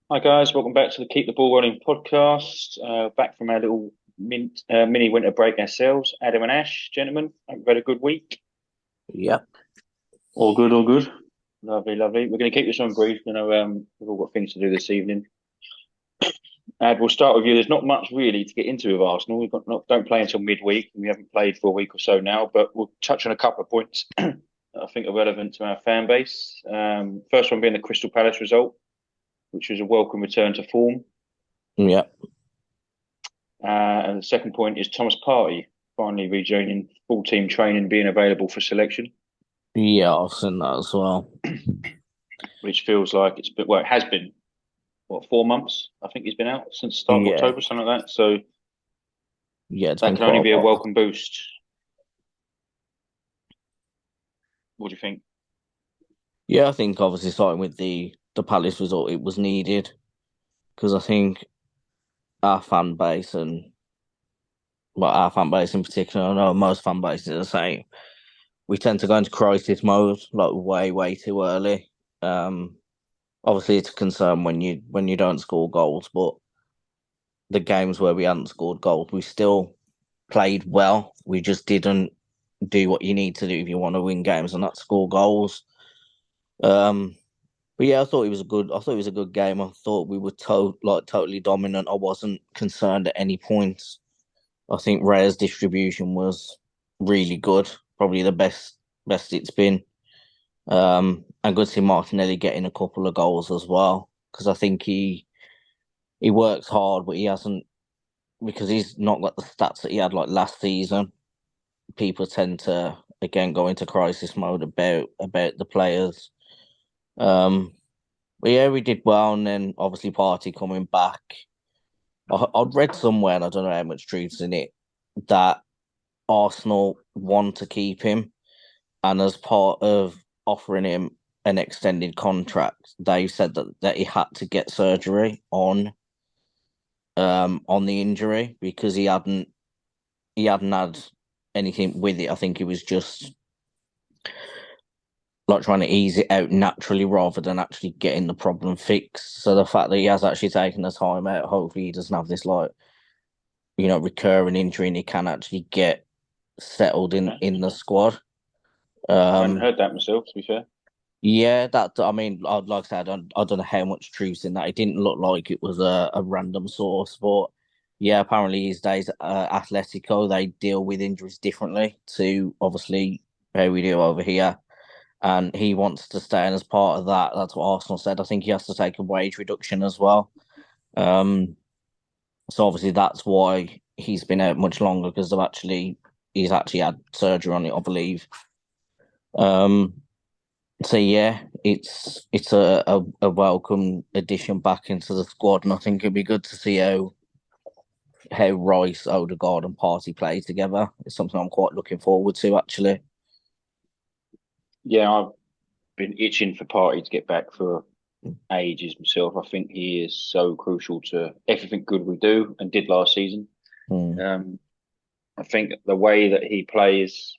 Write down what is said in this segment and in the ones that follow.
Hi guys, welcome back to the Keep the Ball Rolling podcast. Back from our little mini winter break ourselves. Adam and Ash, gentlemen, hope you've had a good week. Yep. All good, all good. Lovely, lovely. We're going to keep this on brief. We've all got things to do this evening. Ad, we'll start with you. There's not much really to get into with Arsenal. We've got not don't play until midweek, and we haven't played for a week or so now. But we'll touch on a couple of points that I think are relevant to our fan base. First one being the Crystal Palace result, which was a welcome return to form. Yep. And the second point is Thomas Partey finally rejoining full team training, being available for selection, Yeah, I've seen that as well. which feels like it's been, well, it has been, what, 4 months? I think he's been out since the start of Yeah. October, something like that. So Yeah, it's that been can only quite a be a while. welcome boost. What do you think? Yeah, I think obviously starting with the Palace result, it was needed because I think our fan base and well, our fan base in particular, I know most fan bases are the same. We tend to go into crisis mode like way, way too early. Um, Obviously it's a concern when you don't score goals, but the games where we hadn't scored goals, we still played well. We just didn't do what you need to do if you want to win games and not score goals. Um, but yeah, I thought it was a good. I thought it was a good game. I thought we were totally dominant. I wasn't concerned at any point. I think Raya's distribution was really good, probably the best it's been. And good to see Martinelli getting a couple of goals as well because I think he works hard, but he hasn't because he's not got the stats that he had like last season. People tend to again go into crisis mode about the players. Um, but yeah, we did well, and then obviously Party coming back. I'd read somewhere, and I don't know how much truth's in it, that Arsenal want to keep him, and as part of offering him an extended contract, they said that he had to get surgery on the injury because he hadn't had anything with it. I think he was just like trying to ease it out naturally rather than actually getting the problem fixed. So the fact that he has actually taken the time out, hopefully he doesn't have this like recurring injury and he can actually get settled in Okay. in the squad. I hadn't Um, heard that myself, to be fair. yeah, that I mean, I'd like to say I don't know how much truth in that. It didn't look like it was a random source, but yeah, apparently these days, Atletico they deal with injuries differently to obviously how we do over here. And he wants to stay. And as part of that, that's what Arsenal said. I think he has to take a wage reduction as well. Um, so obviously that's why he's been out much longer because he's actually had surgery on it, I believe. Um, so yeah, it's a welcome addition back into the squad, and I think it'd be good to see how Rice, Odegaard, and Party play together. It's something I'm quite looking forward to actually. Yeah, I've been itching for Party to get back for ages myself. I think he is so crucial to everything good we do and did last season. Mm. Um, I think the way that he plays,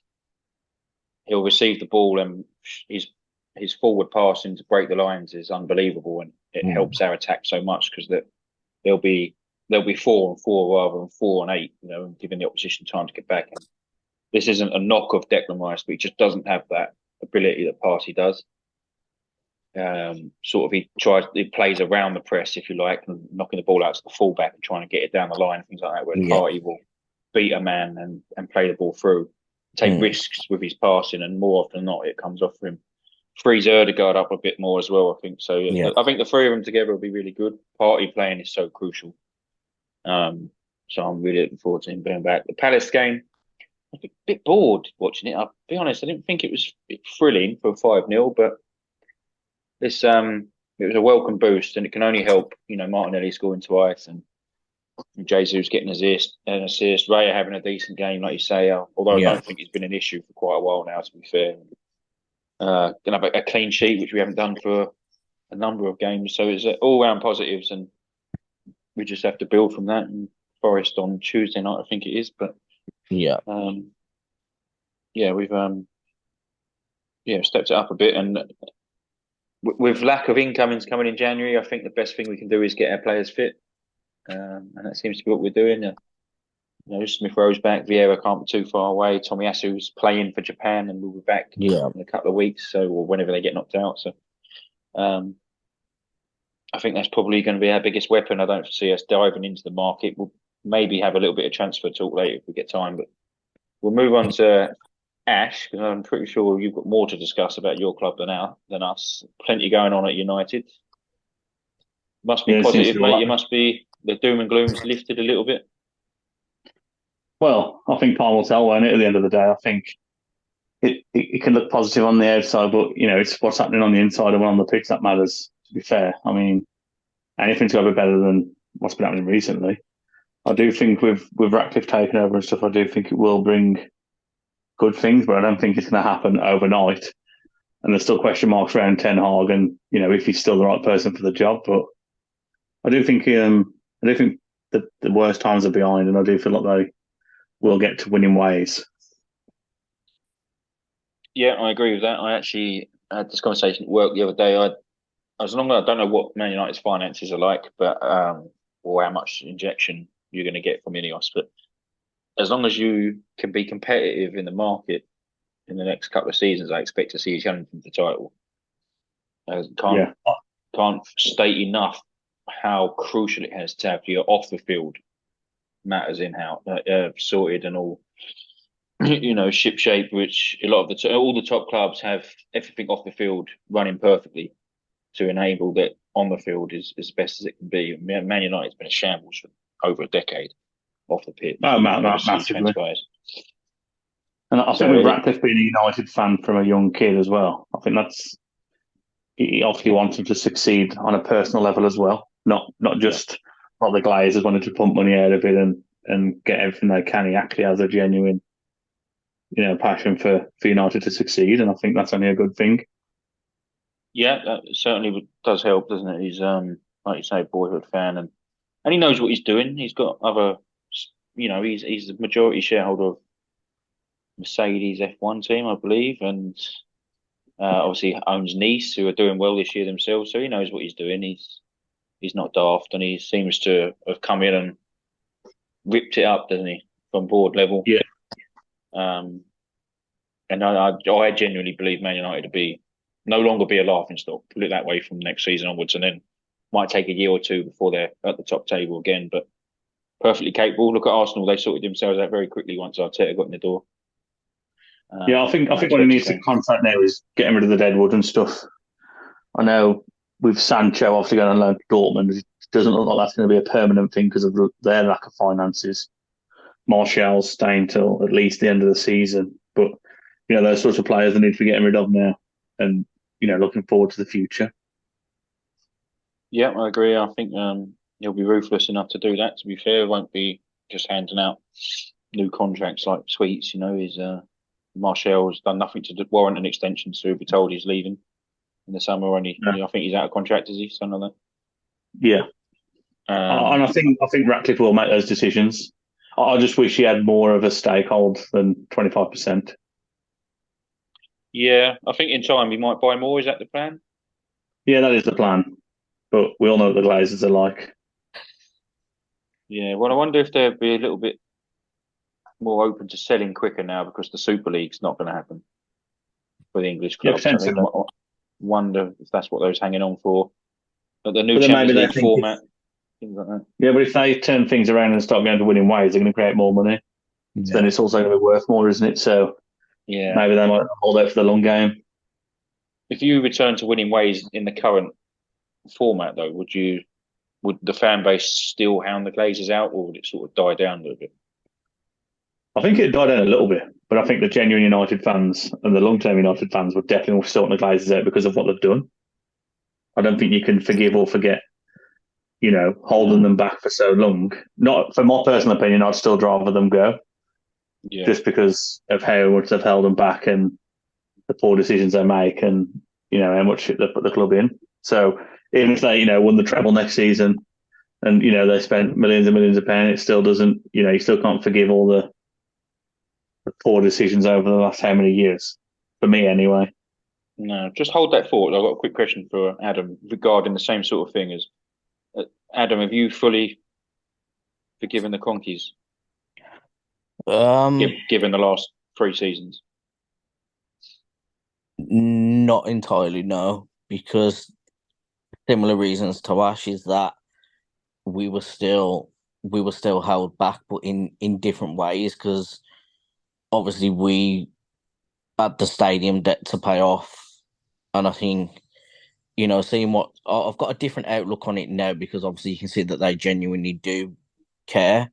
he'll receive the ball and his forward passing to break the lines is unbelievable, and it Mm. helps our attack so much because that there'll be there'll be 4-on-4 rather than 4-on-8, giving the opposition time to get back. And this isn't a knock of Declan Rice, but he just doesn't have that ability that Partey does. Sort of he plays around the press, if you like, and knocking the ball out to the fullback and trying to get it down the line, things like that. Whereas Yeah. Partey will beat a man and play the ball through, take Mm. risks with his passing, and more often than not, it comes off for him. Frees Erdegaard up a bit more as well, I think. So Yeah. yeah, I think the three of them together will be really good. Party playing is so crucial. So I'm really looking forward to him being back. The Palace game, I was a bit bored watching it. I'll be honest, I didn't think it was thrilling for 5-0, but this it was a welcome boost, and it can only help. Martinelli scoring twice, and Jesus getting an assist, Raya having a decent game, like you say. Although I Yeah. don't think it's been an issue for quite a while now, to be fair. Gonna have a clean sheet, which we haven't done for a number of games. So it's all round positives, and we just have to build from that. And Forest on Tuesday night, I think it is. But Yeah. um, yeah, we've stepped it up a bit, and with lack of incomings coming in January, I think the best thing we can do is get our players fit, and that seems to be what we're doing. Smith Rowe's back, Vieira can't be too far away. Tomiyasu's playing for Japan and will be back Yeah. in a couple of weeks, or whenever they get knocked out. So, I think that's probably going to be our biggest weapon. I don't see us diving into the market. We'll maybe have a little bit of transfer talk later if we get time, but we'll move on to Ash, because I'm pretty sure you've got more to discuss about your club than us. Plenty going on at United. Must be positive, mate. You must be, the doom and gloom's lifted a little bit. Well, I think time will tell, won't it, at the end of the day? I think it can look positive on the outside, but, it's what's happening on the inside and on the pitch that matters, to be fair. I mean, anything's got to be better than what's been happening recently. I do think with Ratcliffe taking over and stuff, I do think it will bring good things, but I don't think it's going to happen overnight. And there's still question marks around Ten Hag and, if he's still the right person for the job. But I do think that the worst times are behind, and I do feel like they will get to winning ways. Yeah, I agree with that. I actually had this conversation at work the other day. I don't know what Man United's finances are like, but or how much injection you're going to get from Ineos, but as long as you can be competitive in the market in the next couple of seasons, I expect to see you challenging for the title. Can't state enough how crucial it has to have your off the field matters in how sorted and all, ship shape. Which a lot of all the top clubs have everything off the field running perfectly to enable that on the field is as best as it can be. Man United's been a shambles for over a decade off the pitch. Massively. And I think with Ratcliffe being a United fan from a young kid as well, I think he obviously wants him to succeed on a personal level as well, not just what the Glazers wanted to pump money out of it and get everything they can. He actually has a genuine, passion for United to succeed, and I think that's only a good thing. Yeah, that certainly does help, doesn't it? He's like you say, boyhood fan, and he knows what he's doing. He's got other, he's the majority shareholder of Mercedes F1 team, I believe, and obviously owns Nice, who are doing well this year themselves. So he knows what he's doing. He's not daft, and he seems to have come in and ripped it up, doesn't he, from board level? Yeah. And I genuinely believe Man United to no longer be a laughing stock, put it that way, from next season onwards, and then might take a year or two before they're at the top table again, but perfectly capable. Look at Arsenal; they sorted themselves out very quickly once Arteta got in the door. I think what he needs to contract now is getting rid of the deadwood and stuff. I know with Sancho obviously going on loan to Dortmund, it doesn't look like that's going to be a permanent thing because of their lack of finances. Martial's staying till at least the end of the season, but those sorts of players they need to be getting rid of now, and looking forward to the future. Yeah, I agree. I think he'll be ruthless enough to do that. To be fair, won't be just handing out new contracts like sweets. Martial's done nothing to warrant an extension, so he'll be told he's leaving in the summer. I think he's out of contract, is he? Something like that. Yeah, and I think Ratcliffe will make those decisions. I just wish he had more of a stakehold than 25%. Yeah, I think in time he might buy more. Is that the plan? Yeah, that is the plan. But we all know what the Glazers are like. Yeah, well, I wonder if they'd be a little bit more open to selling quicker now because the Super League's not going to happen for the English clubs. Yeah, I wonder if that's what they was hanging on for. But the new Champions League format, things like that. Yeah, but if they turn things around and start going to winning ways, they're going to create more money. Yeah. So then it's also going to be worth more, isn't it? So yeah, maybe they might hold out for the long game. If you return to winning ways in the current format, though, would the fan base still hound the Glazers out, or would it sort of die down a little bit? I think it'd die down a little bit, but I think the genuine United fans and the long-term United fans would definitely still want the Glazers out because of what they've done. I don't think you can forgive or forget, holding them back for so long. Not for my personal opinion, I'd still rather them go, just because of how much they've held them back and the poor decisions they make, and how much shit they put the club in. So even if they, won the treble next season, and they spent millions and millions of pounds, it still doesn't. You still can't forgive all the poor decisions over the last how many years. For me, anyway. No, just hold that thought. I've got a quick question for Adam regarding the same sort of thing as Adam. Have you fully forgiven the Conkeys, Um, given the last 3 seasons? Not entirely, no, because similar reasons to Ash is that we were still we were still held back, but in different ways. Because obviously we had the stadium debt to pay off, and I think seeing what I've got a different outlook on it now because obviously you can see that they genuinely do care,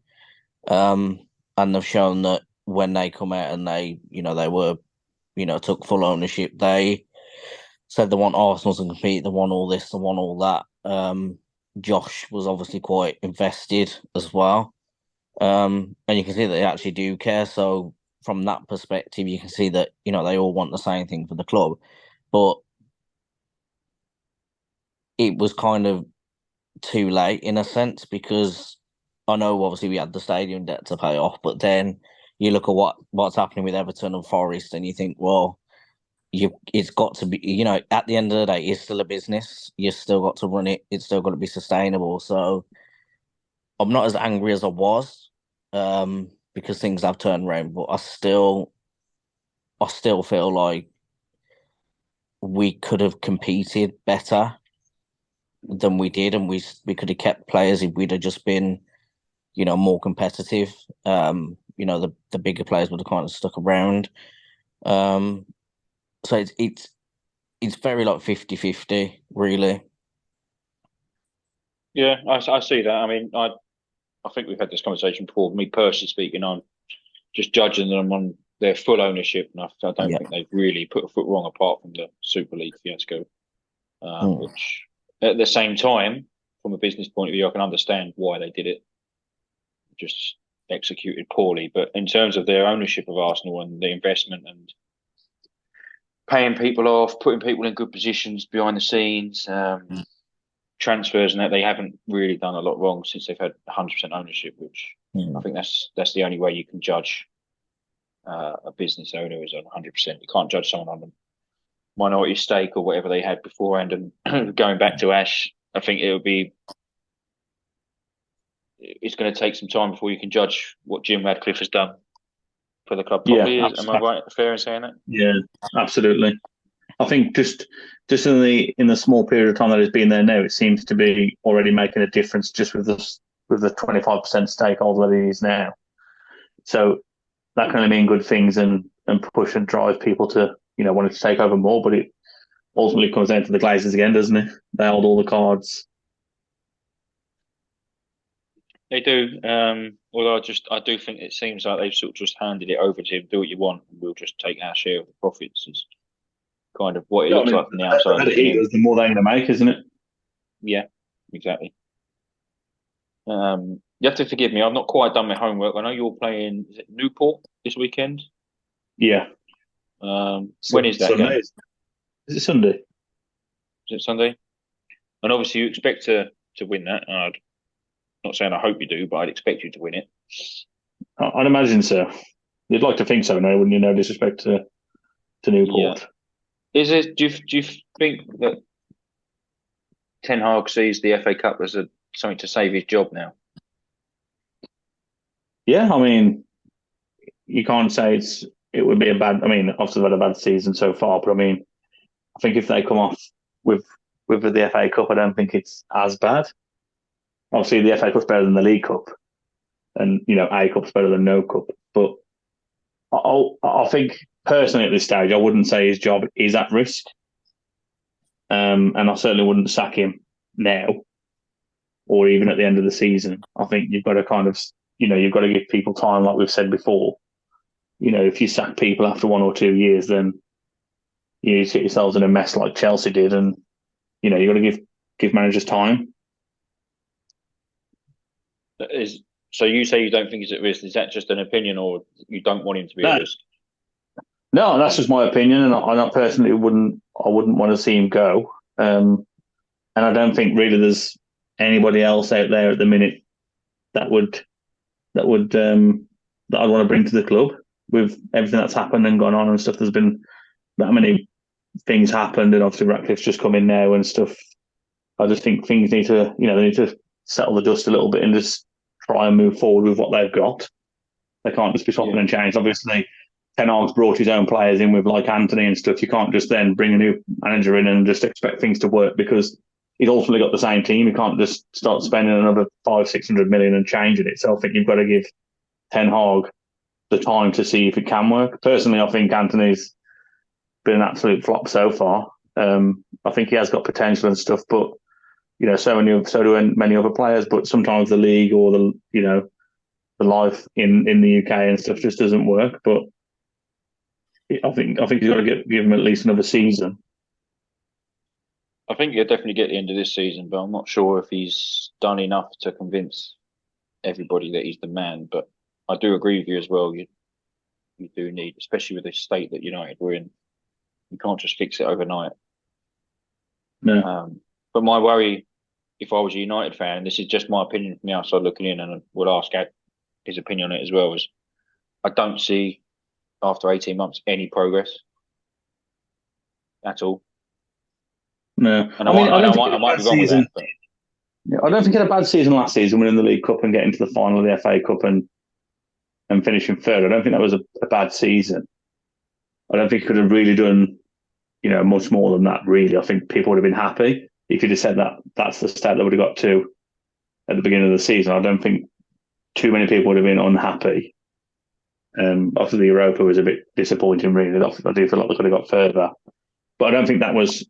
um, and they've shown that when they come out and they were took full ownership. They said they want Arsenal to compete, they want all this, they want all that. Josh was obviously quite invested as well. And you can see that they actually do care. So from that perspective, you can see that, they all want the same thing for the club. But it was kind of too late in a sense because I know obviously we had the stadium debt to pay off, but then you look at what's happening with Everton and Forest and you think, well, it's got to be at the end of the day it's still a business, you still got to run it, it's still got to be sustainable. So I'm not as angry as I was, because things have turned around, but I still feel like we could have competed better than we did, and we could have kept players if we'd have just been more competitive. The bigger players would have kind of stuck around. So it's very like 50-50, really. Yeah, I see that. I mean, I think we've had this conversation before. Me personally speaking, I'm just judging them on their full ownership, and I don't Yeah. think they've really put a foot wrong apart from the Super League fiasco. Mm. Which at the same time, from a business point of view, I can understand why they did it. Just executed poorly. But in terms of their ownership of Arsenal and the investment and paying people off, putting people in good positions behind the scenes, transfers and that, they haven't really done a lot wrong since they've had 100% ownership, which I Mm. think that's the only way you can judge a business owner is on 100%. You can't judge someone on a minority stake or whatever they had beforehand. And going back to Ash, I think it's going to take some time before you can judge what Jim Radcliffe has done for the club Yeah, properly. Am I right? Fair in saying that? yeah, absolutely. I think just in the small period of time that it's been there now, it seems to be already making a difference just with the 25% stakeholder that it is now. So that can only mean good things and push and drive people to want to take over more. But it ultimately comes down to the Glazers again, doesn't it? They hold all the cards. They do. Although I do think it seems like they've sort of just handed it over to him. Do what you want, and we'll just take our share of the profits. Is kind of what it Yeah, I looks mean, like from the outside the better looking he in. does, the more they're going to make, isn't it? Yeah, exactly. You have to forgive me. I've not quite done my homework. I know you're playing, is it Newport this weekend? Yeah. When is that Sunday. game? Is it Sunday? Is it Sunday? And obviously you expect to win that. I'm not saying I hope you do, but I'd expect you to win it. I'd imagine so. You'd like to think so now, wouldn't you? No disrespect to Yeah. Newport. Do you think that Ten Hag sees the FA Cup as something to save his job now? Yeah, I mean, you can't say it would be a bad. I mean, obviously they've had a bad season so far, but I mean, I think if they come off with the FA Cup, I don't think it's as bad. Obviously, the FA Cup's better than the League Cup, and A Cup's better than no cup. But I think personally at this stage, I wouldn't say his job is at risk, and I certainly wouldn't sack him now or even at the end of the season. I think you've got to kind of you've got to give people time, like we've said before. If you sack people after 1 or 2 years, then you get yourselves in a mess like Chelsea did, and you've got to give managers time. Is so you say you don't think he's at risk? Is that just an opinion, or you don't want him to be at No, risk? no, that's just my opinion, and I personally wouldn't want to see him go. And I don't think really there's anybody else out there at the minute that would that I'd want to bring to the club with everything that's happened and gone on and stuff. There's been that many things happened, and obviously Ratcliffe's just come in now and stuff. I just think things need to, they need to settle the dust a little bit and just try and move forward with what they've got. They can't just be swapping and changing. Obviously, Ten Hag's brought his own players in with like Anthony and stuff. You can't just then bring a new manager in and just expect things to work because he's ultimately got the same team. You can't just start spending another 500-600 million and changing it. So I think you've got to give Ten Hag the time to see if it can work. Personally, I think Anthony's been an absolute flop so far. I think he has got potential and stuff, but so do many other players. But sometimes the league or the life in the UK and stuff just doesn't work. But I think he's got to give him at least another season. I think he'll definitely get the end of this season, but I'm not sure if he's done enough to convince everybody that he's the man. But I do agree with you as well. You do need, especially with the state that United were in, you can't just fix it overnight. No. But my worry, if I was a United fan, and this is just my opinion from the outside looking in, and I would ask his opinion on it as well, is I don't see after 18 months any progress at all. No, and I might be wrong with that. But... Yeah, I don't think he had a bad season last season, winning the League Cup and getting to the final of the FA Cup and finishing third. I don't think that was a bad season. I don't think he could have really done, much more than that. Really, I think people would have been happy if he'd have said that that's the state they would have got to at the beginning of the season. I don't think too many people would have been unhappy. After the Europa was a bit disappointing, really. I do feel like they could have got further, but I don't think that was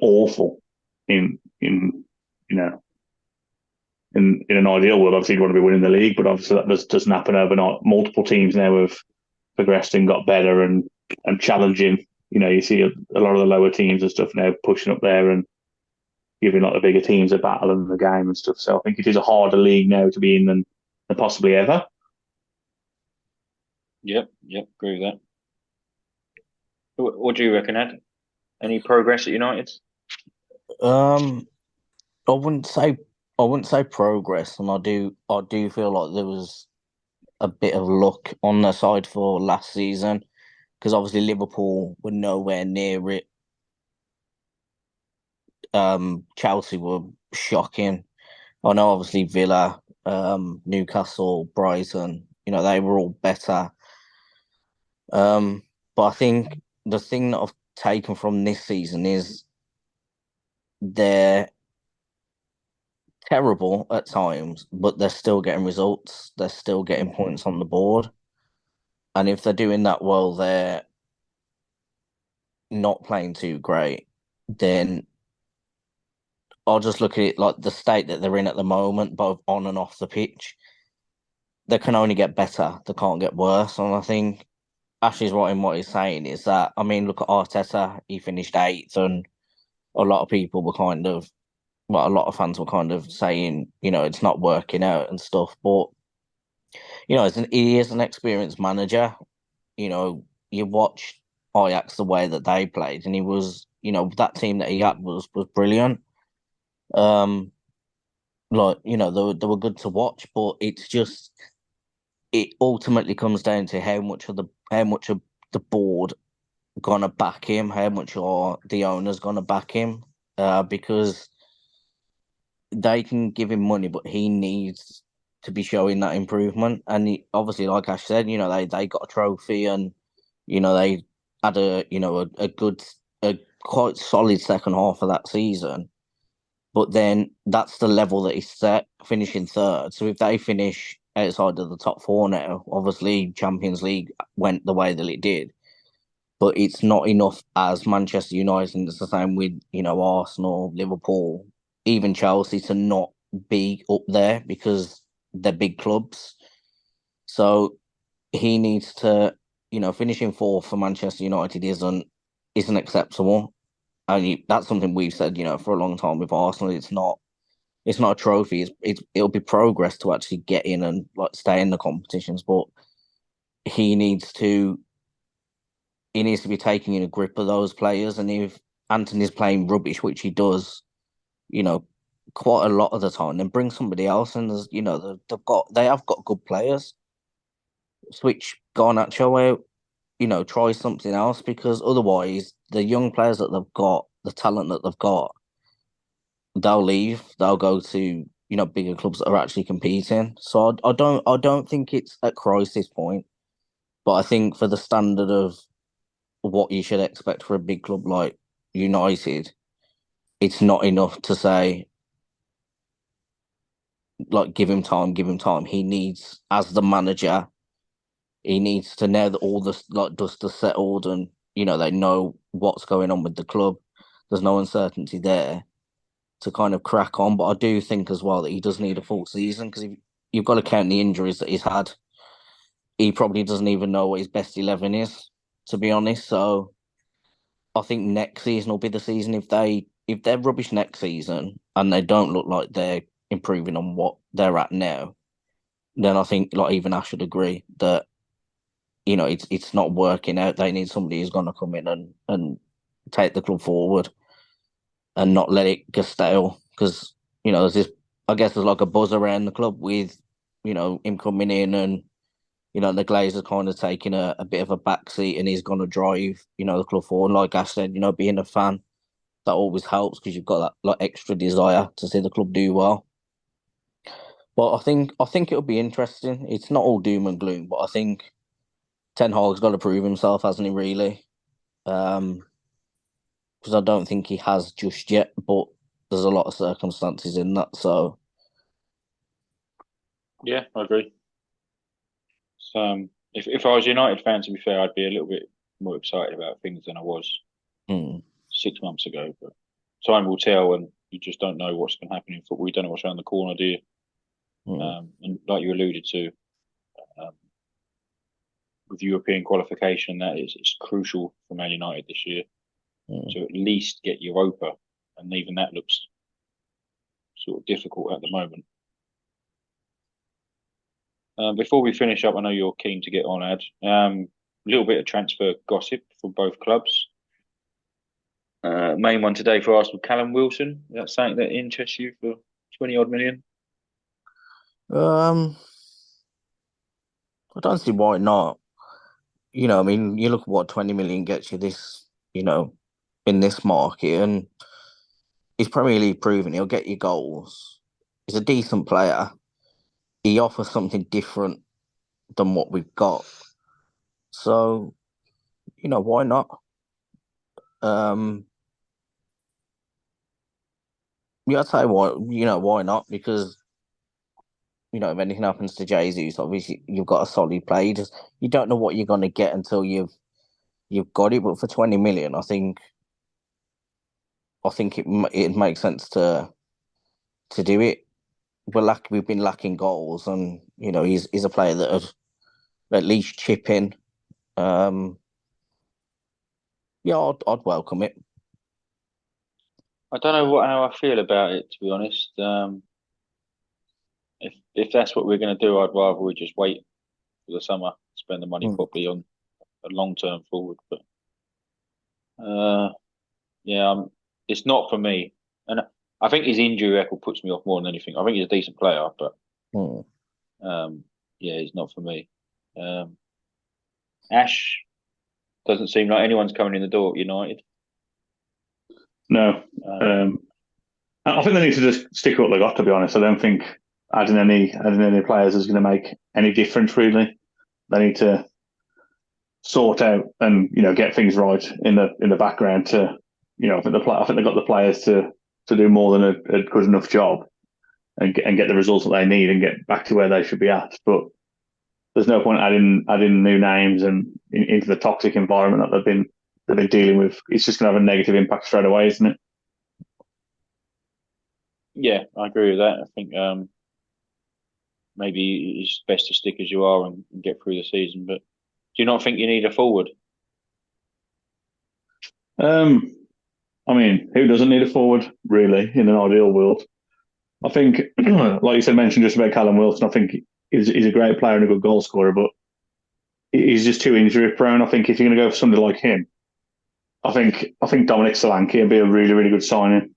awful. In an ideal world, obviously you'd want to be winning the league, but obviously that doesn't happen overnight. Multiple teams now have progressed and got better and challenging. You see a lot of the lower teams and stuff now pushing up there and giving like the bigger teams a battle in the game and stuff. So I think it is a harder league now to be in than possibly ever. Yep, agree with that. What do you reckon, Ed? Any progress at United? I wouldn't say progress, and I do feel like there was a bit of luck on their side for last season, because obviously Liverpool were nowhere near it. Chelsea were shocking. I know obviously Villa, Newcastle, Brighton, they were all better. But I think the thing that I've taken from this season is they're terrible at times, but they're still getting results. They're still getting points on the board. And if they're doing that well, they're not playing too great, then I'll just look at it like the state that they're in at the moment, both on and off the pitch. They can only get better. They can't get worse. And I think Ashley's right in what he's saying is that, look at Arteta. He finished 8th, and a lot of people were a lot of fans were kind of saying, it's not working out and stuff. But, he is an experienced manager. You watch Ajax the way that they played, and he was, that team that he had was brilliant. They were good to watch, but it's just, it ultimately comes down to how much of the board gonna back him, how much are the owners gonna back him, because they can give him money, but he needs to be showing that improvement. And obviously, like Ash said, they got a trophy, and they had a quite solid second half of that season. But then that's the level that he's set, finishing third. So if they finish outside of the top 4 now, obviously Champions League went the way that it did. But it's not enough as Manchester United, and it's the same with, Arsenal, Liverpool, even Chelsea, to not be up there because they're big clubs. So he needs to, finishing 4th for Manchester United isn't acceptable. And that's something we've said, for a long time with Arsenal. It's not a trophy. It'll be progress to actually get in and stay in the competitions. But he needs to be taking in a grip of those players. And if Anthony's playing rubbish, which he does, quite a lot of the time, then bring somebody else. And there's, they have got good players. Switch Garnacho out. Try something else, because otherwise the young players that they've got, the talent that they've got, they'll leave. They'll go to bigger clubs that are actually competing. So I don't think it's at crisis point, but I think for the standard of what you should expect for a big club like United, it's not enough to say like give him time, give him time. He needs, as the manager, he needs to know that all the like dust is settled and they know what's going on with the club. There's no uncertainty there to kind of crack on. But I do think as well that he does need a full season because you've got to count the injuries that he's had. He probably doesn't even know what his best 11 is, to be honest. So I think next season will be the season. If they're rubbish next season and they don't look like they're improving on what they're at now, then I think like even I should agree that it's not working out. They need somebody who's going to come in and take the club forward and not let it get stale. Because there's this, I guess there's like a buzz around the club with him coming in and the Glazers kind of taking a bit of a backseat and he's going to drive the club forward. Like I said, being a fan that always helps because you've got that like extra desire to see the club do well. But I think it'll be interesting. It's not all doom and gloom, but I think Ten Hag's got to prove himself, hasn't he? Really, because I don't think he has just yet. But there's a lot of circumstances in that. So Yeah, I agree. So, if I was a United fan, to be fair, I'd be a little bit more excited about things than I was hmm, 6 months ago. But time will tell, and you just don't know what's going to happen in football. You don't know what's around the corner, do you? And like you alluded to, um, with European qualification, that is it's crucial for Man United this year to at least get Europa, and even that looks sort of difficult at the moment. Before we finish up, I know you're keen to get on, Ad. A little bit of transfer gossip for both clubs. Main one today for Arsenal, Callum Wilson. Is that something that interests you for 20 odd million? I don't see why not. I mean, you look at what 20 million gets you this, in this market, and he's Premier League proven he'll get you goals. He's a decent player. He offers something different than what we've got. So, why not? Um, yeah, I'd say why not? Because, if anything happens to Jesus, obviously you've got a solid play. You don't know what you're gonna get until you've got it. But for 20 million, I think it makes sense to do it. We've been lacking goals, and he's a player that would at least chip in. Yeah, I'd welcome it. I don't know how I feel about it, to be honest. If that's what we're going to do, I'd rather we just wait for the summer, spend the money Mm. properly on a long term forward. But yeah, it's not for me. And I think his injury record puts me off more than anything. I think he's a decent player, but Mm. yeah, he's not for me. Um, Ash doesn't seem like anyone's coming in the door at United. No. Um, I think they need to just stick with what they got. To be honest, I don't think adding any players is going to make any difference. Really, they need to sort out and get things right in the background. To I think I think they've got the players to do more than a good enough job and get the results that they need and get back to where they should be at. But there's no point adding new names and into the toxic environment that they've been dealing with. It's just going to have a negative impact straight away, isn't it? yeah, I agree with that. I think maybe it's best to stick as you are and get through the season. But do you not think you need a forward? I mean, who doesn't need a forward, really, in an ideal world? I think, like you said, mentioned just about Callum Wilson, I think he's a great player and a good goal scorer, but he's just too injury prone. I think if you're going to go for somebody like him, I think Dominic Solanke would be a really, really good signing.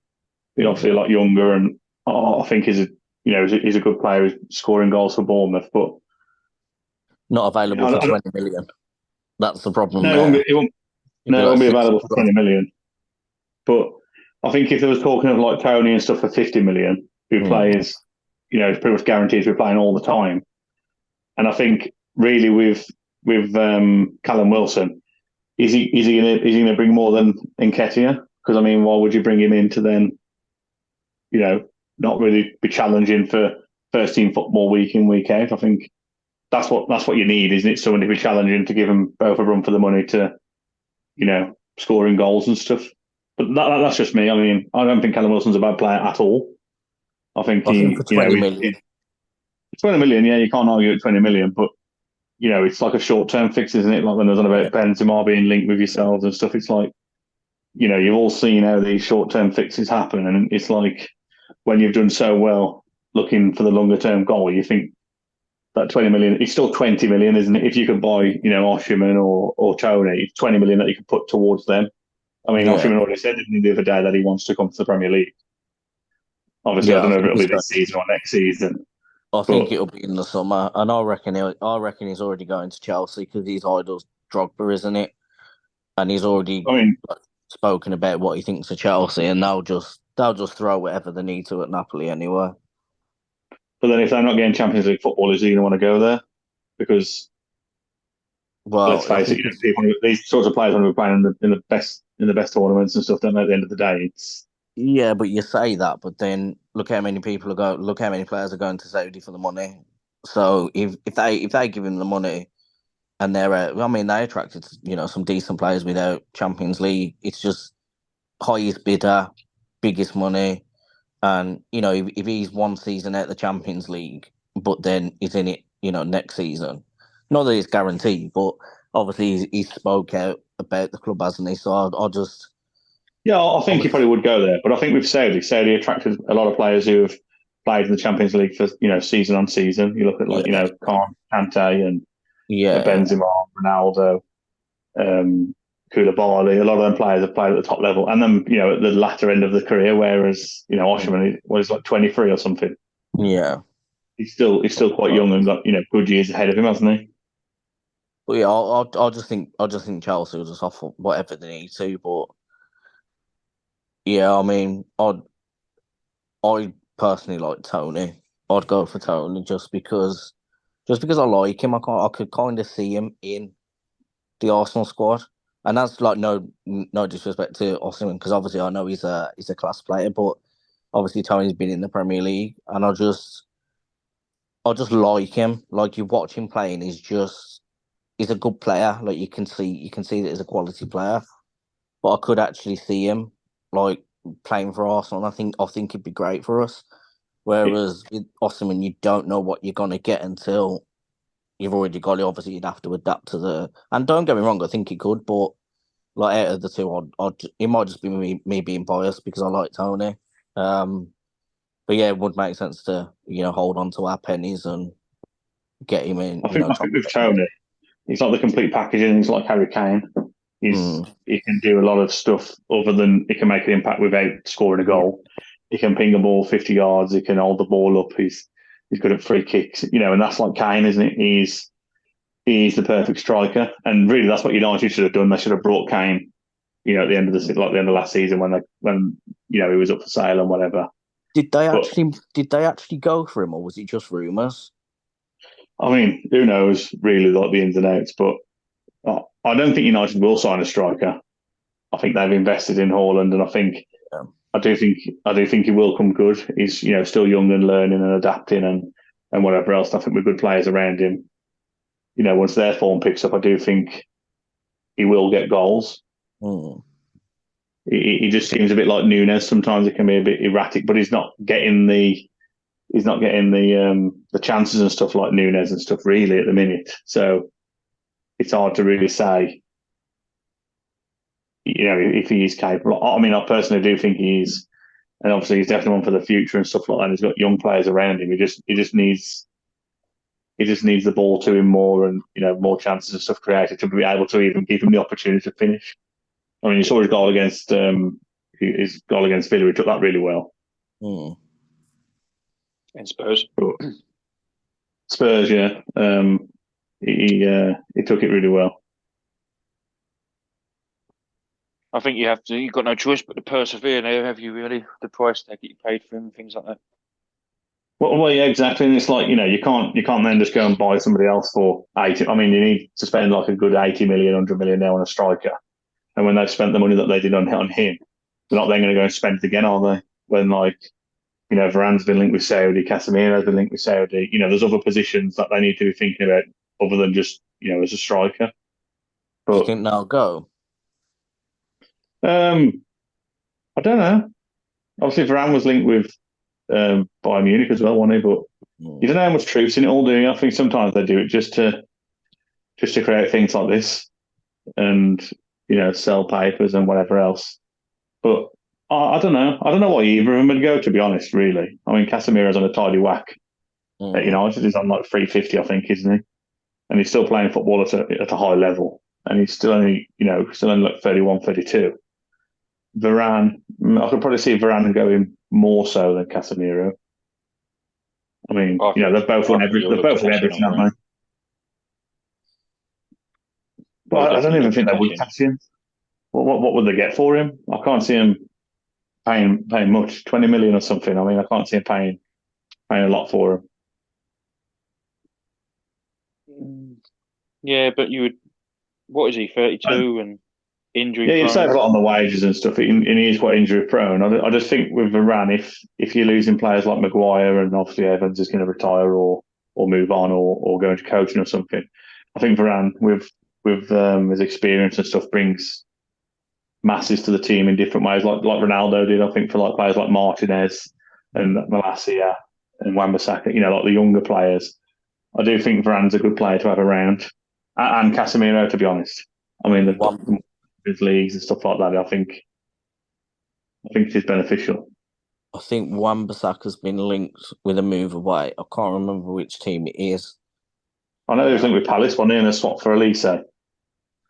He's obviously a lot younger, and I think he's a good player who's scoring goals for Bournemouth, but Not available for I don't, 20 million. That's the problem no, there. it won't It'd be No, it like won't be 60 available for plus. 20 million. But I think if there was talking of like Tony and stuff for 50 million, who Mm. plays, it's pretty much guaranteed to be playing all the time. And I think really with Callum Wilson, is he gonna bring more than Nketiah? Because I mean, why would you bring him in to then not really be challenging for first team football week in week out? I think that's what you need, isn't it? Someone to be challenging to give them both a run for the money to scoring goals and stuff. But that's just me. I mean, I don't think Callum Wilson's a bad player at all. I think I think for 20 he million. 20 million. Yeah, you can't argue at 20 million, but it's like a short term fix, isn't it? Like when there's on Yeah. about Benzema being linked with yourselves and stuff. It's like you've all seen how these short term fixes happen, and it's like when you've done so well, looking for the longer term goal, you think that 20 million, it's still 20 million, isn't it? If you could buy, Oshiman or Tony, it's 20 million that you could put towards them. I mean, Yeah. Oshiman already said the other day that he wants to come to the Premier League. Obviously, I Yeah, don't I know if think it'll he's be going. this season or next season, I think but it'll be in the summer, and I reckon he's already going to Chelsea because his idol's Drogba, isn't it? And he's already I mean, spoken about what he thinks of Chelsea, and they'll just throw whatever they need to at Napoli anyway. but then if they're not getting Champions League football, is he going to want to go there? Because let's Well, I face it, think it's these sorts of players want to be playing in the best tournaments and stuff. Don't they? At the end of the day, it's yeah, but you say that, but then look how many people are going. Look how many players are going to Saudi for the money. So if they give him the money and I mean they attracted some decent players without Champions League. It's just highest bidder, biggest money. And if he's one season out the Champions League, but then he's in it, next season. Not that it's guaranteed, but obviously he's spoke out about the club, hasn't he? So I'll just yeah. I think he obviously, probably would go there. But I think with Saudi attracted a lot of players who have played in the Champions League for season on season. You look at like yeah, Khan, Kante, and yeah, Benzema, Ronaldo, um, Koulibaly. A lot of them players have played at the top level, and then at the latter end of the career. Whereas Osherman was like 23 or something. yeah. He's still quite young and got good years ahead of him, hasn't he? But yeah, I just think Chelsea will just offer whatever they need to. But yeah, I mean, I personally like Tony. I'd go for Tony just because I like him. I could kind of see him in the Arsenal squad, and that's like no disrespect to Osimhen because obviously I know he's a class player, but obviously Tony's been in the Premier League, and I just like him. Like you watch him playing, he's a good player. Like you can see that he's a quality player, but I could actually see him like playing for Arsenal. And I think it'd be great for us. Whereas with Osimhen, you don't know what you're gonna get until you've already got it. Obviously, you'd have to adapt to the. And don't get me wrong, I think he could, but like out of the two, it might just be me being biased because I like Tony. Um, but yeah, it would make sense to hold on to our pennies and get him in. I think with Tony, he's like the complete package, and he's like Harry Kane. Mm, He can do a lot of stuff other than he can make an impact without scoring a yeah, goal. He can ping a ball 50 yards. He can hold the ball up. He's good at free kicks, and that's like Kane, isn't it? He's the perfect striker, and really that's what United should have done. They should have brought Kane, at the end of the end of last season when he was up for sale and whatever. Did they But actually? Did they actually go for him, or was it just rumours? I mean, who knows really like the ins and outs? But I don't think United will sign a striker. I think they've invested in Haaland, and Yeah. I do think he will come good. He's still young and learning and adapting and whatever else. I think with good players around him, once their form picks up, I do think he will get goals. Mm, He just seems a bit like Nunes. Sometimes he can be a bit erratic, but he's not getting the chances and stuff like Nunes and stuff really at the minute. So it's hard to really say, if he is capable. I mean, I personally do think he is, and obviously he's definitely one for the future and stuff like that. He's got young players around him. He just needs the ball to him more and more chances and stuff created to be able to even give him the opportunity to finish. I mean, you saw his goal against Villa. He took that really well. mm. And Spurs. But Spurs, yeah, he took it really well. I think you've got no choice but to persevere now, have you really? The price tag that you paid for him and things like that. Well, yeah, exactly. And it's like, you can't then just go and buy somebody else for 80. I mean, you need to spend like a good 80 million, 100 million now on a striker. And when they've spent the money that they did on him, they're not then going to go and spend it again, are they? When like, Varane's been linked with Saudi, Casemiro's been linked with Saudi. There's other positions that they need to be thinking about other than just, as a striker. Do you But think they'll go? I don't know. Obviously, Varane was linked with Bayern Munich as well, wasn't he? But you don't know how much truth's in it all, do you? I think sometimes they do it just to create things like this and sell papers and whatever else. But I don't know. I don't know what either of them would go, to be honest. Really, I mean, Casemiro's on a tidy whack at United. He's on like 350, I think, isn't he? And he's still playing football at a high level, and he's still only like 31, 32. Varane, I could probably see Varane going more so than Casemiro. I mean, they've both won everything, haven't they? But I don't even think they would cash in. What would they get for him? I can't see him paying much, 20 million or something. I mean, I can't see him paying a lot for Mm. Yeah, but you would. What is he? 32 and injury. Yeah, you prone? save a lot on the wages and stuff, and he is quite injury prone. I just think with Varane, if you're losing players like Maguire and obviously Evans is going to retire or move on or go into coaching or something, I think Varane with his experience and stuff brings masses to the team in different ways, like Ronaldo did. I think for like players like Martinez and Malacia and Wan-Bissaka, like the younger players. I do think Varane's a good player to have around, and Casemiro, to be honest. I mean, the his leagues and stuff like that. I think it is beneficial. I think Wan-Bissaka's been linked with a move away. I can't remember which team it is. I know he was linked with Palace, wasn't he, and a swap for Elise.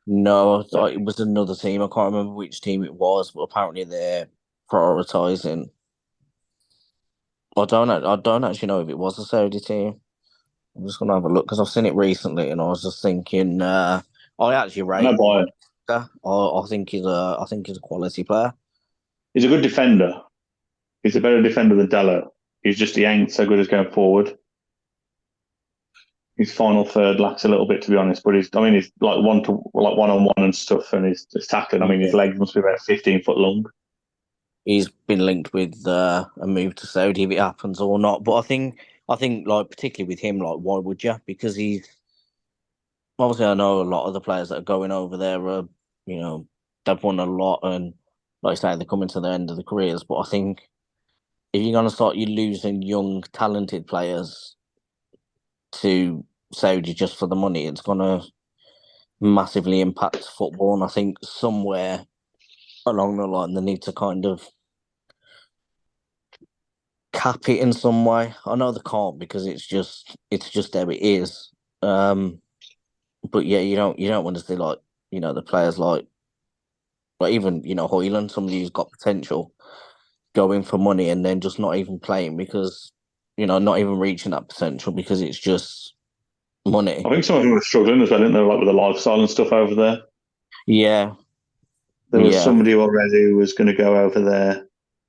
No, I thought it was another team. I can't remember which team it was, but apparently they're prioritising. I don't actually know if it was a Saudi team. I'm just gonna have a look because I've seen it recently, and I was just thinking. I actually rate. I think he's a quality player. He's a good defender. He's a better defender than Dello. He ain't so good as going forward. His final third lacks a little bit, to be honest. But he's like one on one and stuff, and his tackling. I mean, his legs must be about 15 foot long. He's been linked with a move to Saudi if it happens or not. But I think like particularly with him, like why would you? Because he's obviously I know a lot of the players that are going over there are they've won a lot and like I say they're coming to the end of the careers. But I think if you're gonna start you losing young talented players to Saudi just for the money, it's gonna massively impact football. And I think somewhere along the line they need to kind of cap it in some way. I know they can't because it's just there it is. But yeah, you don't want to see like the players like even Højlund, somebody who's got potential, going for money and then just not even playing because not even reaching that potential because it's just money. I think some of them were struggling as well, didn't they? Like with the lifestyle and stuff over there. Yeah, there was somebody already who was going to go over there.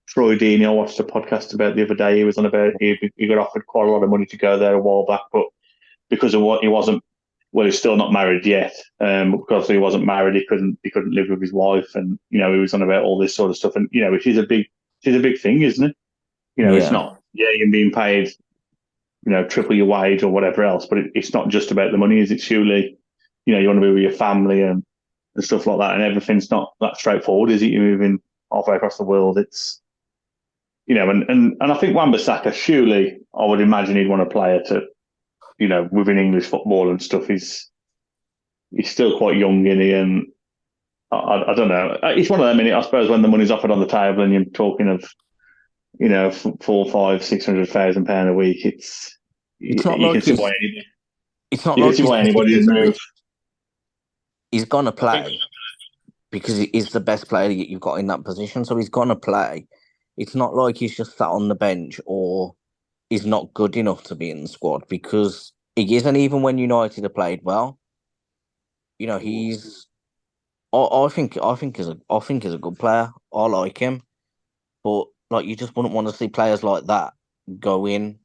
Troy Deeney, I watched a podcast about the other day. He was on about he got offered quite a lot of money to go there a while back, but because of what he wasn't, well, he's still not married yet. Because he wasn't married, he couldn't live with his wife, and he was on about all this sort of stuff, and which is a big thing, isn't it? It's not. Yeah, you're being paid, triple your wage or whatever else, but it's not just about the money. Is it surely, you want to be with your family and stuff like that, and everything's not that straightforward, is it? You're moving halfway across the world. It's and I think Wan-Bissaka, surely I would imagine he'd want to play at within English football and stuff. He's still quite young, isn't he? And I don't know. It's one of them, I suppose, when the money's offered on the table and you're talking of, 400, 500, 600,000 £600,000 a week. It's not like anybody's move. He's gonna play because he's the best player you've got in that position, so he's gonna play. It's not like he's just sat on the bench or he's not good enough to be in the squad because he isn't. Even when United have played well, he's I think he's a good player. I like him, but like you just wouldn't want to see players like that go in,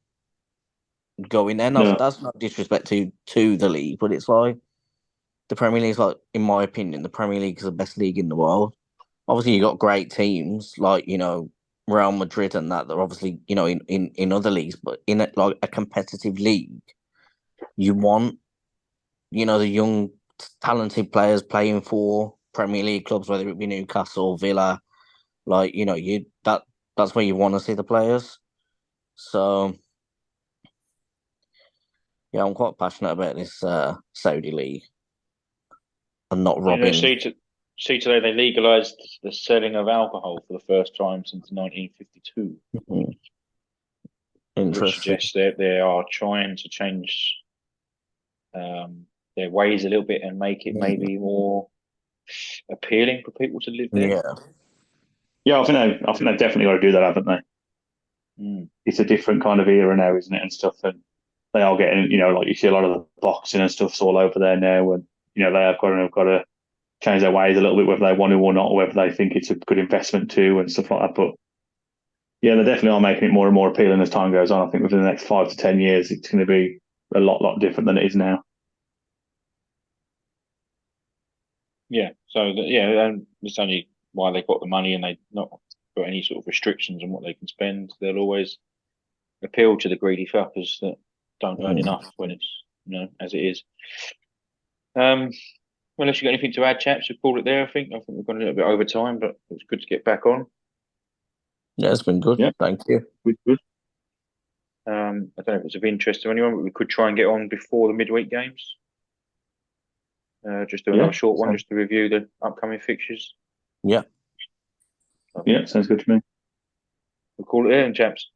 And No, that's not disrespect to the league, but it's like the Premier League is like, in my opinion, the Premier League is the best league in the world. Obviously, you got great teams like Real Madrid and that. They're obviously in other leagues, but in like a competitive league, you want the young talented players playing for Premier League clubs, whether it be Newcastle, Villa. Like that's where you want to see the players. So yeah, I'm quite passionate about this Saudi league and not robbing. See today they legalized the selling of alcohol for the first time since 1952, Mhm. which Interesting. suggests that they are trying to change their ways a little bit and make it Mm. maybe more appealing for people to live there. Yeah, yeah, I think they've definitely got to do that, haven't they? Mm. It's a different kind of era now, isn't it, and stuff. And they are getting, like you see a lot of the boxing and stuff's all over there now, and they have got to change their ways a little bit, whether they want to or not, or whether they think it's a good investment too, and stuff like that. But yeah, they definitely are making it more and more appealing as time goes on. I think within the next 5 to 10 years, it's going to be a lot different than it is now. Yeah, so yeah, and it's only why they've got the money and they not got any sort of restrictions on what they can spend. They'll always appeal to the greedy fuckers that don't earn Mm. enough when it's as it is. Um, well, unless you got anything to add, chaps, we'll call it there. I think we've gone a little bit over time, but it's good to get back on. Yeah, it's been good. Yeah, Thank you. good. I don't know if it's of interest to anyone, but we could try and get on before the midweek games. Just do Yeah, another short one sounds, just to review the upcoming fixtures. Yeah. yeah, sounds good to me. We'll call it there, chaps.